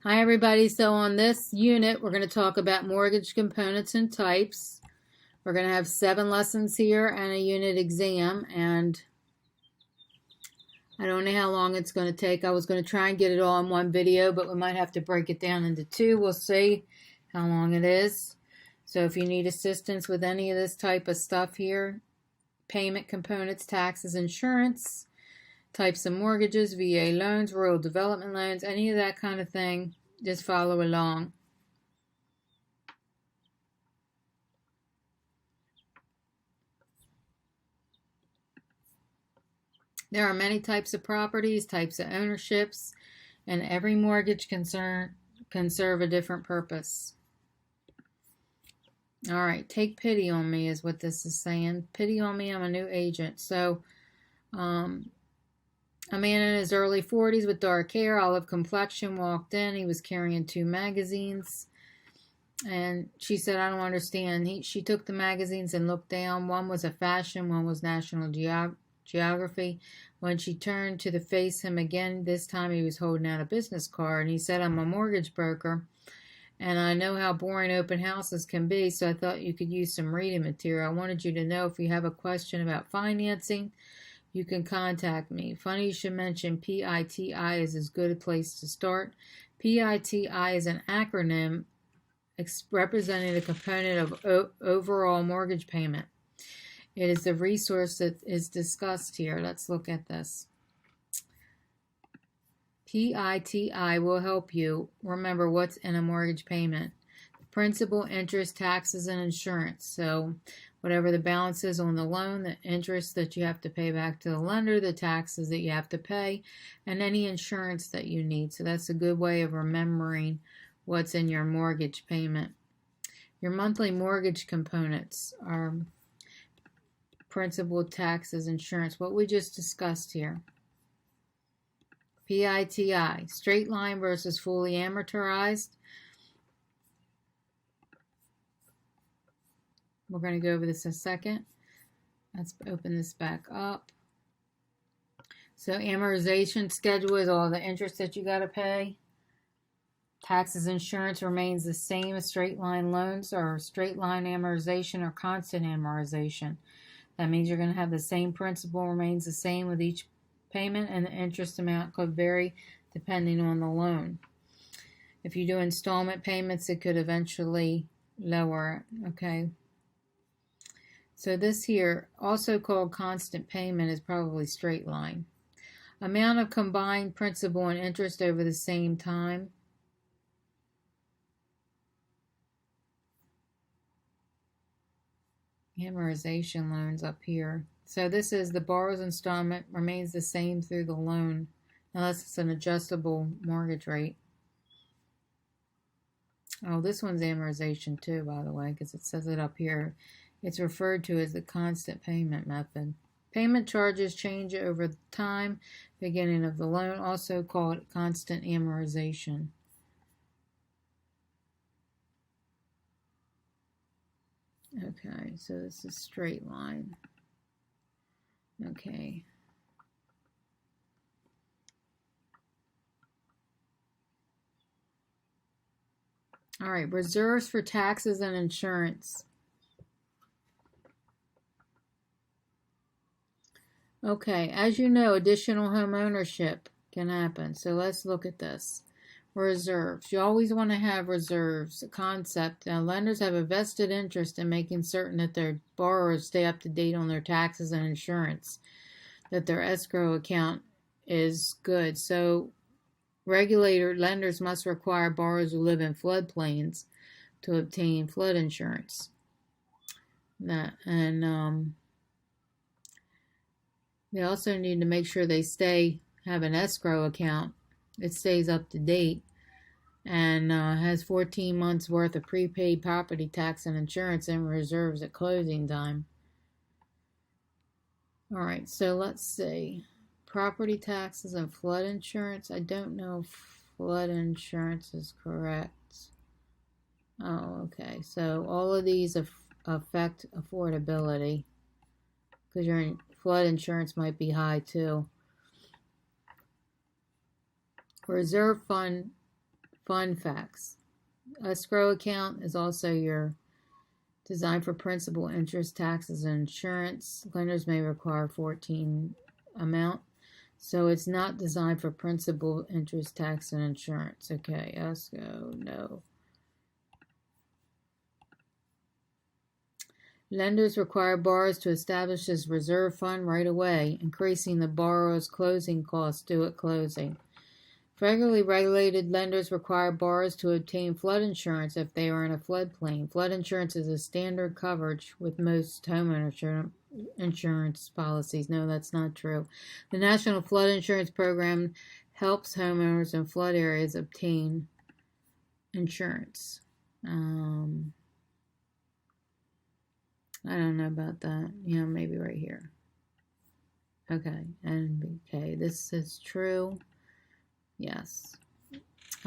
Hi everybody, so on this unit we're going to talk about mortgage components and types. We're going to have 7 lessons here and a unit exam, and I don't know how long it's going to take. I was going to try and get it all in one video, but we might have to break it down into 2. We'll see how long it is. So if you need assistance with any of this type of stuff here, payment components, taxes, insurance, types of mortgages, VA loans, rural development loans, any of that kind of thing, just follow along. There are many types of properties, types of ownerships, and every mortgage can serve a different purpose. All right, take pity on me is what this is saying. Pity on me, I'm a new agent. So, a man in his early 40s with dark hair, olive complexion, walked in. He was carrying 2 magazines. And she said, I don't understand. She took the magazines and looked down. One was a fashion, one was National Geography. When she turned to face him again, this time he was holding out a business card. And he said, I'm a mortgage broker, and I know how boring open houses can be, so I thought you could use some reading material. I wanted you to know if you have a question about financing, you can contact me. Funny you should mention PITI is as good a place to start. PITI is an acronym representing the component of overall mortgage payment. It is the resource that is discussed here. Let's look at this. PITI will help you remember what's in a mortgage payment. Principal, interest, taxes, and insurance. So whatever the balance is on the loan, the interest that you have to pay back to the lender, the taxes that you have to pay, and any insurance that you need. So that's a good way of remembering what's in your mortgage payment. Your monthly mortgage components are principal, taxes, insurance, what we just discussed here. PITI, straight line versus fully amortized. We're going to go over this in a second. Let's open this back up. So amortization schedule is all the interest that you got to pay. Taxes, insurance remains the same as straight line loans, or straight line amortization or constant amortization. That means you're going to have the same principal remains the same with each payment, and the interest amount could vary depending on the loan. If you do installment payments, it could eventually lower it. Okay. So this here, also called constant payment, is probably straight line. Amount of combined principal and interest over the same time. Amortization loans up here. So this is the borrower's installment remains the same through the loan, unless it's an adjustable mortgage rate. Oh, this one's amortization too, by the way, because it says it up here. It's referred to as the constant payment method. Payment charges change over time, beginning of the loan, also called constant amortization. Okay, so this is straight line. Okay. All right, reserves for taxes and insurance. Okay, as you know, additional home ownership can happen. So let's look at this. Reserves. You always want to have reserves, a concept. Now, lenders have a vested interest in making certain that their borrowers stay up to date on their taxes and insurance, that their escrow account is good. So lenders must require borrowers who live in floodplains to obtain flood insurance. They also need to make sure they have an escrow account. It stays up to date and has 14 months worth of prepaid property tax and insurance and reserves at closing time. All right, so let's see. Property taxes and flood insurance. I don't know if flood insurance is correct. Oh, okay. So all of these affect affordability because your flood insurance might be high too. Reserve fund Fun facts. Escrow account is also your designed for principal, interest, taxes, and insurance. Lenders may require 14 amount. So it's not designed for principal, interest, tax, and insurance. Okay, escrow, no. Lenders require borrowers to establish this reserve fund right away, increasing the borrower's closing costs due at closing. Federally regulated lenders require borrowers to obtain flood insurance if they are in a floodplain. Flood insurance is a standard coverage with most homeowner insurance policies. No, that's not true. The National Flood Insurance Program helps homeowners in flood areas obtain insurance. I don't know about that. Yeah, maybe right here. Okay, and okay, this is true. Yes.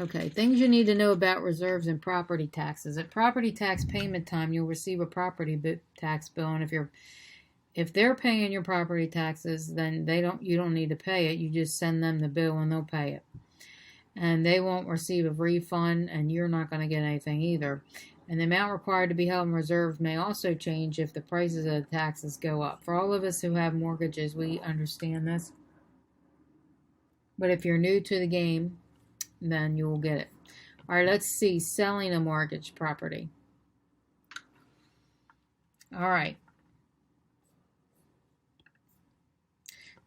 Okay, things you need to know about reserves and property taxes. At property tax payment time, you'll receive a property tax bill, and if they're paying your property taxes, then you don't need to pay it. You just send them the bill and they'll pay it. And they won't receive a refund, and you're not going to get anything either. And the amount required to be held in reserve may also change if the prices of the taxes go up. For all of us who have mortgages, we understand this. But if you're new to the game, then you will get it. All right, let's see. Selling a mortgage property. All right.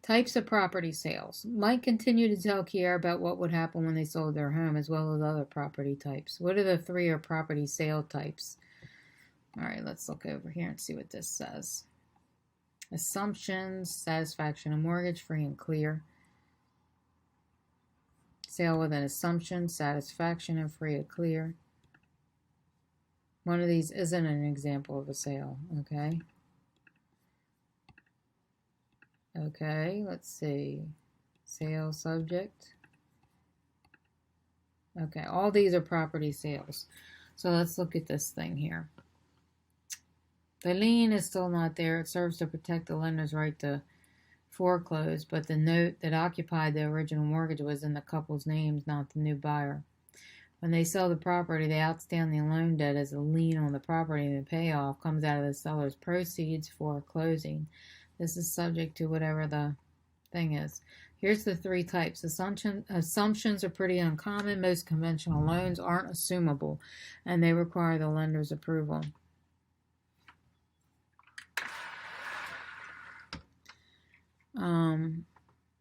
Types of property sales. Might continue to tell Kiara about what would happen when they sold their home, as well as other property types. What are the three property sale types? All right, let's look over here and see what this says. Assumptions, satisfaction of mortgage, free and clear. Sale with an assumption, satisfaction, and free and clear. One of these isn't an example of a sale, okay? Okay, let's see. Sale subject. Okay, all these are property sales. So let's look at this thing here. The lien is still not there. It serves to protect the lender's right to foreclosed, but the note that occupied the original mortgage was in the couple's names, not the new buyer. When they sell the property, the outstanding loan debt as a lien on the property, and the payoff comes out of the seller's proceeds for closing. This is subject to whatever the thing is. Here's the three types. Assumptions are pretty uncommon. Most conventional loans aren't assumable, and they require the lender's approval.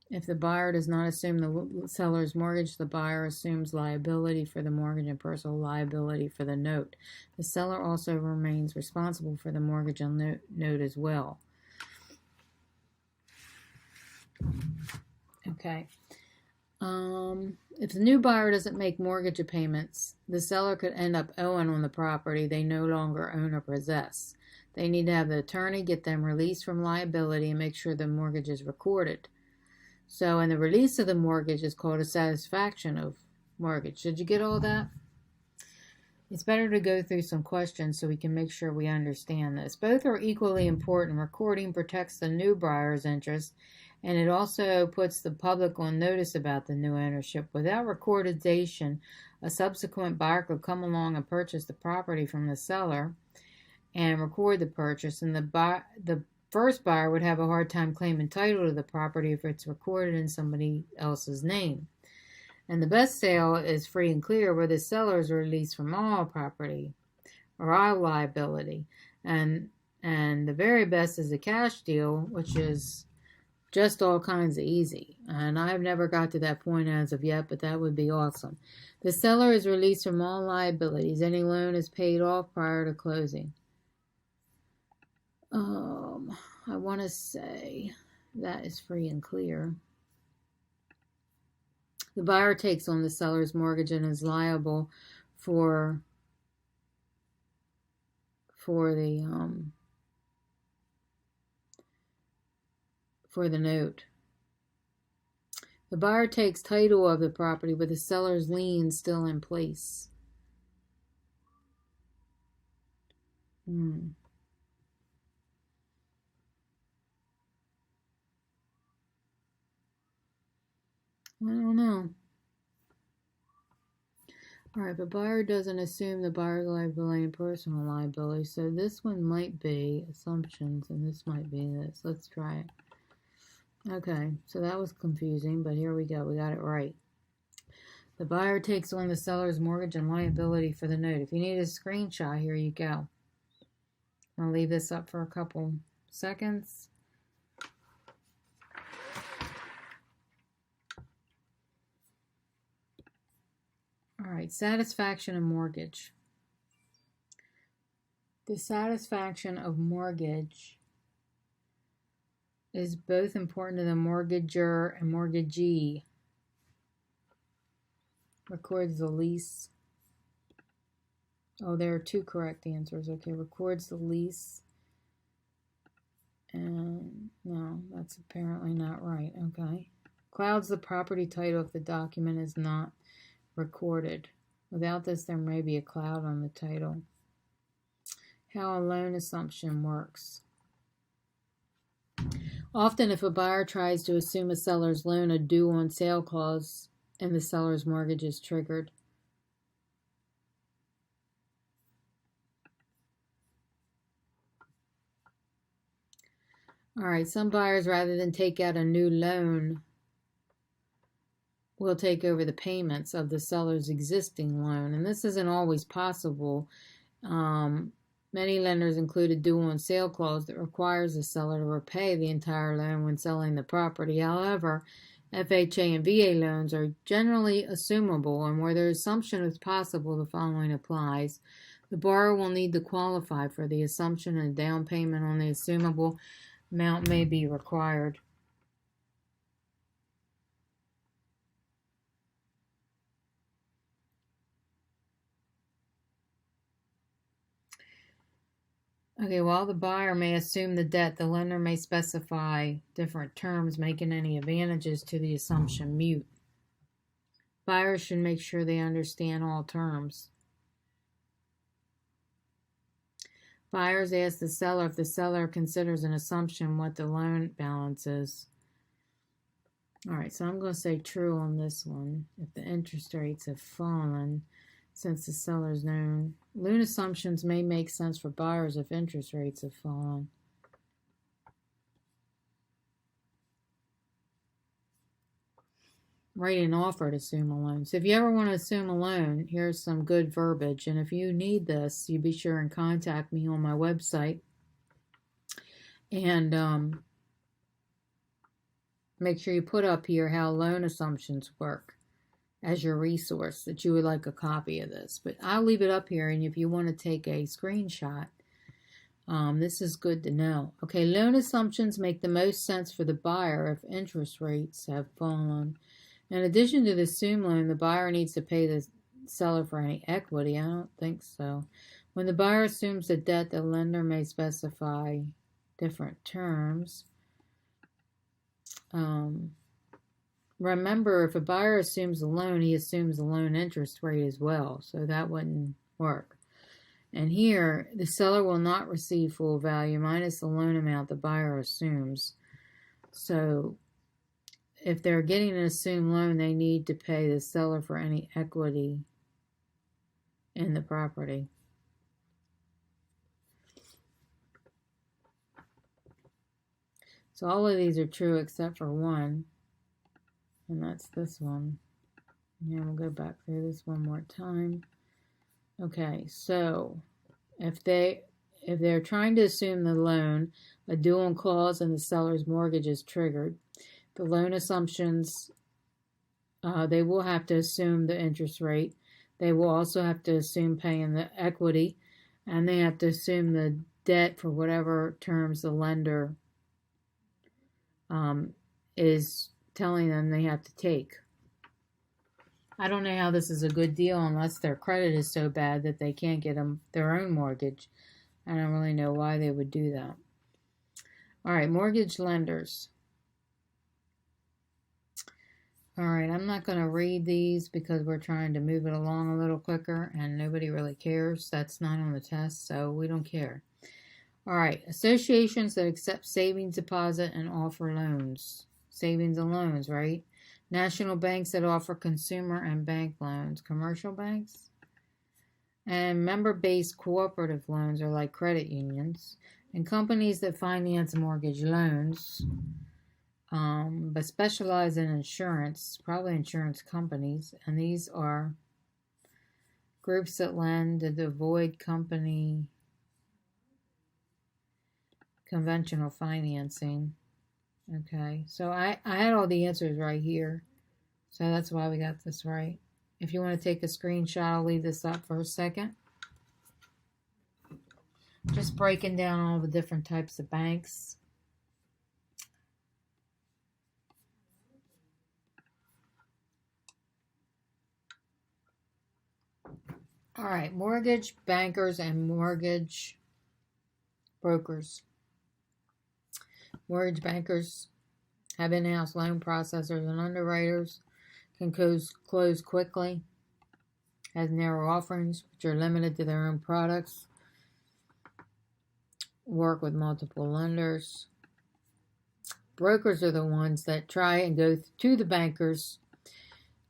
If the buyer does not assume the seller's mortgage, the buyer assumes liability for the mortgage and personal liability for the note. The seller also remains responsible for the mortgage and note as well. Okay. If the new buyer doesn't make mortgage payments, the seller could end up owing on the property they no longer own or possess. They need to have the attorney get them released from liability and make sure the mortgage is recorded. So, and the release of the mortgage is called a satisfaction of mortgage. Did you get all that? It's better to go through some questions so we can make sure we understand this. Both are equally important. Recording protects the new buyer's interest, and it also puts the public on notice about the new ownership. Without recordization, a subsequent buyer could come along and purchase the property from the seller and record the purchase, and the first buyer would have a hard time claiming title to the property if it's recorded in somebody else's name. And the best sale is free and clear, where the seller is released from all property or all liability. And the very best is a cash deal, which is just all kinds of easy. And I've never got to that point as of yet, but that would be awesome. The seller is released from all liabilities. Any loan is paid off prior to closing. I want to say that is free and clear. The buyer takes on the seller's mortgage and is liable for the note. The buyer takes title of the property with the seller's lien still in place. I don't know. All right, but buyer doesn't assume the buyer's liability and personal liability. So this one might be assumptions, and this might be this. Let's try it. Okay, so that was confusing, but here we go. We got it right. The buyer takes on the seller's mortgage and liability for the note. If you need a screenshot, here you go. I'll leave this up for a couple seconds. All right, satisfaction of mortgage. The satisfaction of mortgage is both important to the mortgager and mortgagee. Records the lease. Oh, there are two correct answers. Okay, records the lease. And no, that's apparently not right. Okay. Clouds the property title if the document is not recorded. Without this, there may be a cloud on the title. How a loan assumption works. Often, if a buyer tries to assume a seller's loan, a due on sale clause and the seller's mortgage is triggered. All right, some buyers, rather than take out a new loan, will take over the payments of the seller's existing loan. And this isn't always possible. Many lenders include a due on sale clause that requires the seller to repay the entire loan when selling the property. However, FHA and VA loans are generally assumable, and where the assumption is possible, the following applies. The borrower will need to qualify for the assumption, and a down payment on the assumable amount may be required. Okay, while the buyer may assume the debt, the lender may specify different terms, making any advantages to the assumption mute. Buyers should make sure they understand all terms. Buyers ask the seller if the seller considers an assumption what the loan balance is. All right, so I'm going to say true on this one. If the interest rates have fallen since the seller's known. Loan assumptions may make sense for buyers if interest rates have fallen. Write an offer to assume a loan. So if you ever want to assume a loan, here's some good verbiage. And if you need this, you be sure and contact me on my website. And make sure you put up here how loan assumptions work as your resource, that you would like a copy of this. But I'll leave it up here, and if you want to take a screenshot, this is good to know. Okay, loan assumptions make the most sense for the buyer if interest rates have fallen. In addition to the assumed loan, the buyer needs to pay the seller for any equity. I don't think so. When the buyer assumes the debt, the lender may specify different terms. Remember, if a buyer assumes a loan, he assumes the loan interest rate as well, so that wouldn't work. And here, the seller will not receive full value minus the loan amount the buyer assumes. So if they're getting an assumed loan, they need to pay the seller for any equity in the property. So all of these are true except for one, and that's this one. Yeah, we'll go back through this one more time. Okay, so if they're trying to assume the loan, a due on clause in the seller's mortgage is triggered. The loan assumptions, they will have to assume the interest rate. They will also have to assume paying the equity, and they have to assume the debt for whatever terms the lender is telling them they have to take. I don't know how this is a good deal unless their credit is so bad that they can't get them their own mortgage. I don't really know why they would do that. All right, mortgage lenders. All right, I'm not going to read these because we're trying to move it along a little quicker and nobody really cares. That's not on the test, so we don't care. All right, associations that accept savings deposit and offer loans. Savings and loans, right? national banks that offer consumer and bank loans, commercial banks, and member-based cooperative loans are like credit unions, and companies that finance mortgage loans, but specialize in insurance, probably insurance companies, and these are groups that lend to avoid company conventional financing. Okay, so I had all the answers right here, so that's why we got this right. If you want to take a screenshot, I'll leave this up for a second. Just breaking down all the different types of banks. All right, mortgage bankers and mortgage brokers. Mortgage bankers have in-house loan processors and underwriters, can close quickly, has narrow offerings, which are limited to their own products, work with multiple lenders. Brokers are the ones that try and go to the bankers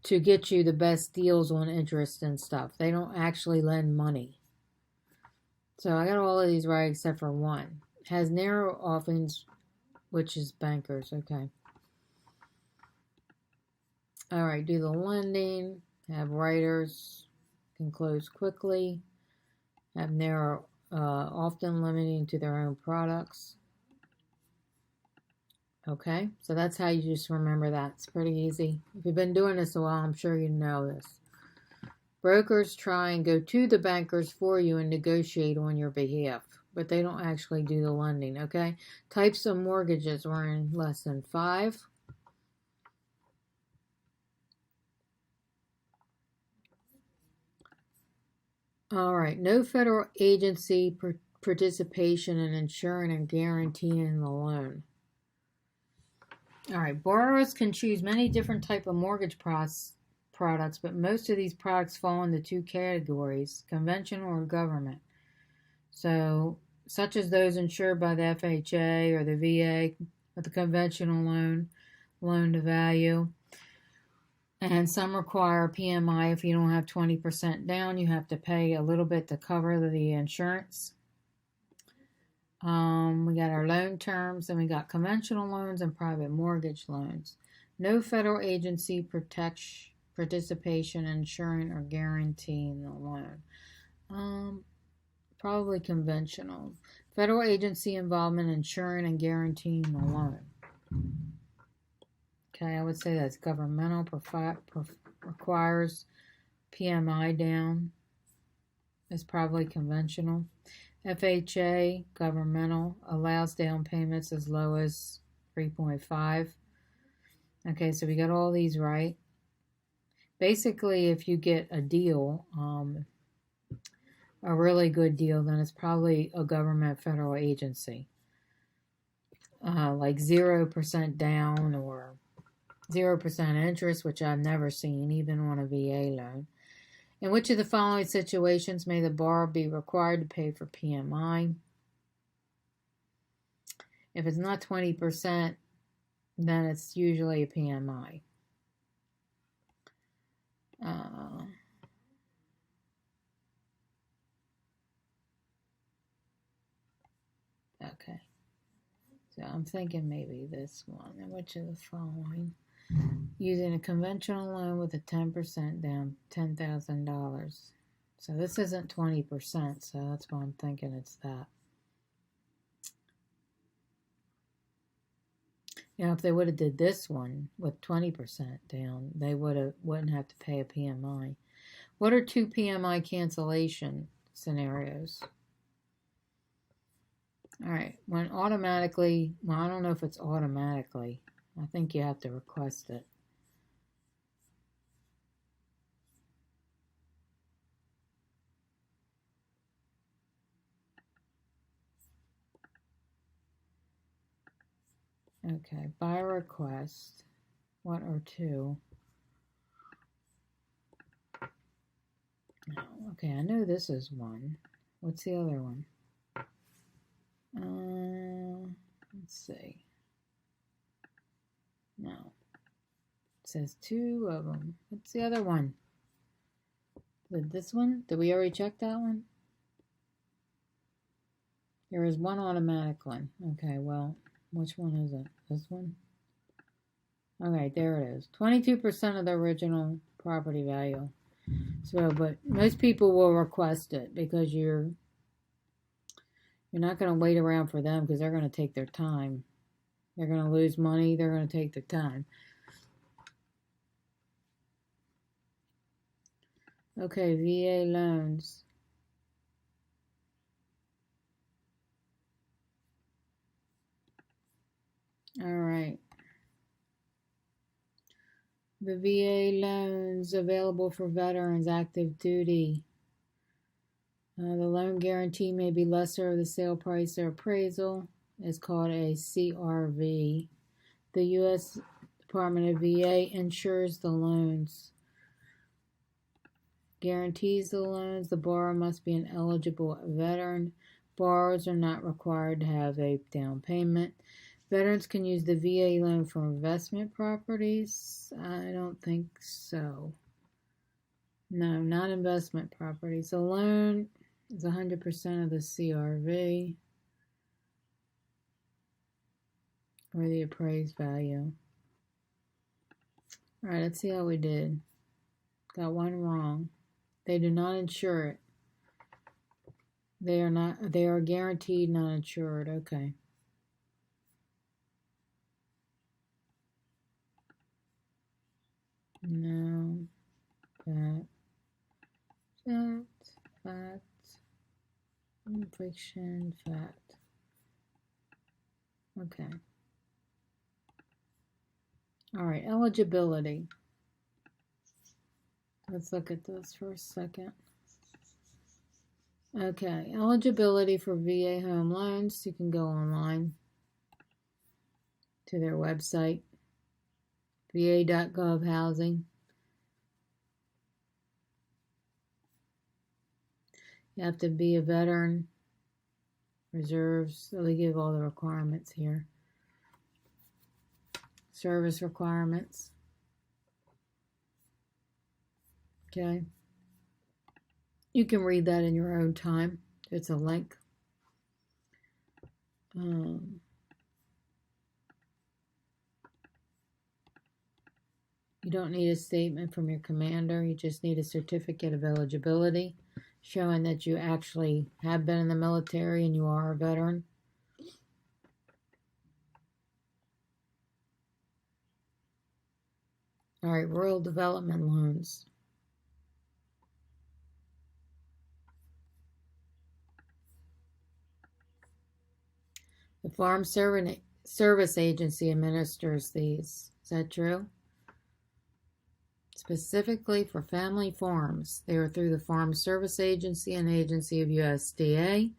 to get you the best deals on interest and stuff. They don't actually lend money. So I got all of these right except for one. Has narrow offerings, which is bankers. Okay. All right, do the lending, have writers, can close quickly, have narrow, often limiting to their own products. Okay, so that's how you just remember that. It's pretty easy. If you've been doing this a while, I'm sure you know this. Brokers try and go to the bankers for you and negotiate on your behalf, but they don't actually do the lending, okay? Types of mortgages were in lesson 5. All right, no federal agency participation in insuring and guaranteeing the loan. All right, borrowers can choose many different types of mortgage products, but most of these products fall into 2 categories, conventional or government. So, such as those insured by the FHA or the VA with a conventional loan to value. And some require PMI. If you don't have 20% down, you have to pay a little bit to cover the insurance. We got our loan terms, and we got conventional loans and private mortgage loans. No federal agency participation in insuring or guaranteeing the loan. Probably conventional. Federal agency involvement in insuring and guaranteeing the loan. Okay, I would say that's governmental, requires PMI down. It's probably conventional. FHA, governmental, allows down payments as low as 3.5. Okay, so we got all these right. Basically, if you get a deal, a really good deal, then it's probably a government federal agency. Like 0% down or 0% interest, which I've never seen, even on a VA loan. In which of the following situations may the borrower be required to pay for PMI? If it's not 20%, then it's usually a PMI. Okay. So I'm thinking maybe this one. In which of the following? Using a conventional loan with a 10% down, $10,000. So this isn't 20%, so that's why I'm thinking it's that. You know, if they would have did this one with 20% down, they wouldn't have to pay a PMI. What are 2 PMI cancellation scenarios? All right, when automatically, well, I don't know if it's automatically. I think you have to request it. Okay, by request, what are 2? Oh, okay, I know this is 1. What's the other one? Let's see. No. says 2 of them. What's the other one? This one? Did we already check that one? There is one automatic one. Okay, well, which one is it? This one? Okay, there it is. 22% of the original property value. So, but most people will request it because you're not going to wait around for them because they're going to take their time. They're going to lose money. They're going to take their time. Okay, VA loans. All right. The VA loans available for veterans active duty. The loan guarantee may be lesser of the sale price or appraisal. It's called a CRV. The U.S. Department of VA insures the loans. Guarantees the loans. The borrower must be an eligible veteran. Borrowers are not required to have a down payment. Veterans can use the VA loan for investment properties. I don't think so. No, not investment properties. The loan is 100% of the CRV or the appraised value. All right, let's see how we did. Got one wrong. They do not insure it. They are guaranteed not insured. Okay. No, that, infliction, fact. Okay. All right, eligibility. Let's look at this for a second. Okay, eligibility for VA home loans. You can go online to their website, va.gov housing. You have to be a veteran, reserves, so they give all the requirements here. Service requirements. Okay. You can read that in your own time. It's a link. You don't need a statement from your commander. You just need a certificate of eligibility showing that you actually have been in the military and you are a veteran. All right, rural development loans. The Farm Service Agency administers these. Is that true? Specifically for family farms. They are through the Farm Service Agency and agency of USDA.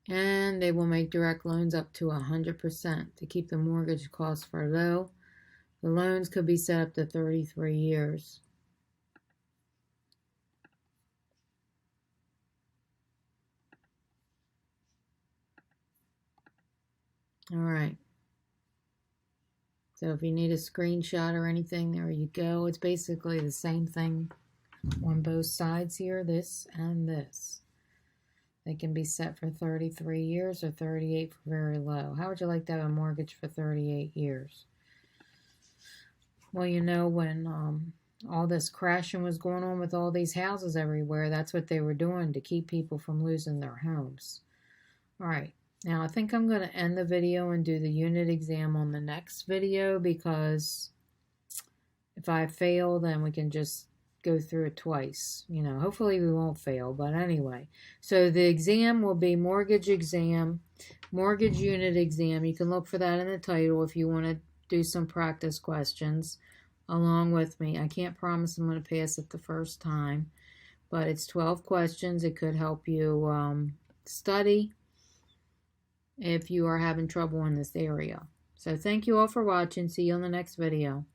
And they will make direct loans up to 100% to keep the mortgage costs low. The loans could be set up to 33 years. All right. So if you need a screenshot or anything, there you go. It's basically the same thing on both sides here, this and this. They can be set for 33 years or 38 for very low. How would you like to have a mortgage for 38 years? Well, you know, when all this crashing was going on with all these houses everywhere, that's what they were doing to keep people from losing their homes. All right. Now, I think I'm going to end the video and do the unit exam on the next video because if I fail, then we can just go through it twice. You know, hopefully we won't fail, but anyway. So the exam will be mortgage exam, mortgage unit exam. You can look for that in the title if you want to do some practice questions along with me. I can't promise I'm going to pass it the first time, but it's 12 questions. It could help you study if you are having trouble in this area. So thank you all for watching. See you on the next video.